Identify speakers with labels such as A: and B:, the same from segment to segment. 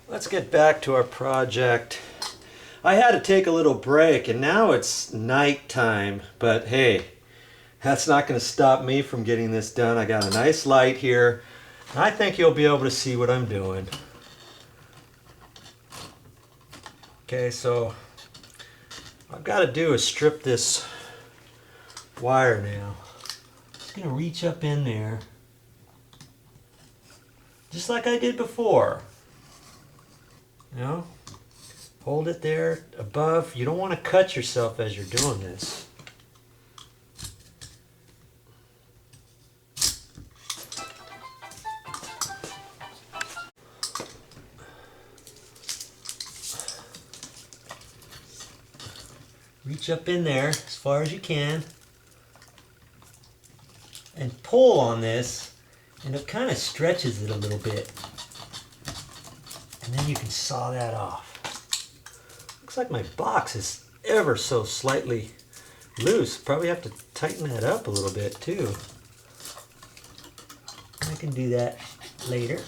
A: Let's get back to our project. I had to take a little break and now it's nighttime, but hey, that's not going to stop me from getting this done. I got a nice light here. I think you'll be able to see what I'm doing. Okay, so what I've got to do is strip this wire now. I'm just going to reach up in there, just like I did before. You know, hold it there above. You don't want to cut yourself as you're doing this. Reach up in there as far as you can and pull on this, and it kind of stretches it a little bit. And then you can saw that off. Looks like my box is ever so slightly loose. Probably have to tighten that up a little bit too. I can do that later.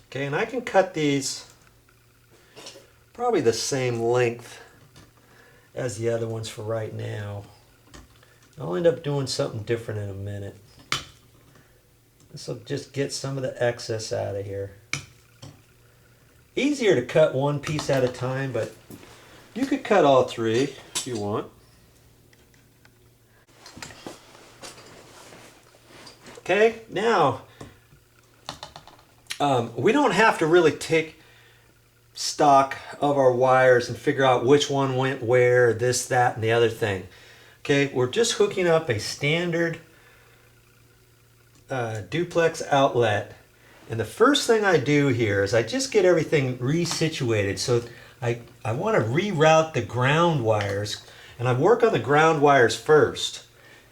A: Okay, and I can cut these probably the same length as the other ones for right now. I'll end up doing something different in a minute. This will just get some of the excess out of here. Easier to cut one piece at a time, but you could cut all three if you want. Okay, now we don't have to really take stock of our wires and figure out which one went where, this, that, and the other thing. Okay, we're just hooking up a standard duplex outlet, and the first thing I do here is I just get everything resituated. So I want to reroute the ground wires, and I work on the ground wires first,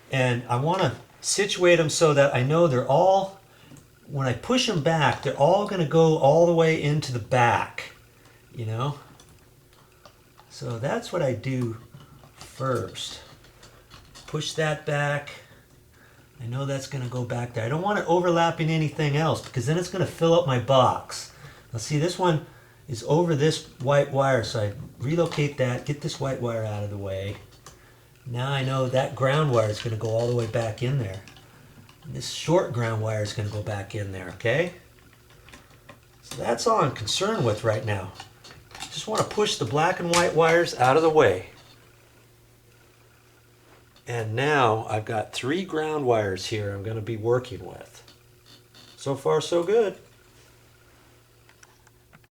A: and I want to situate them so that I know they're all, when I push them back, they're all going to go all the way into the back, you know. So that's what I do first. Push that back. I know that's going to go back there. I don't want it overlapping anything else because then it's going to fill up my box. Now see, this one is over this white wire, so I relocate that, get this white wire out of the way. Now I know that ground wire is going to go all the way back in there. And this short ground wire is going to go back in there, okay? So that's all I'm concerned with right now. Just want to push the black and white wires out of the way. And now I've got 3 ground wires here I'm going to be working with. So far so good.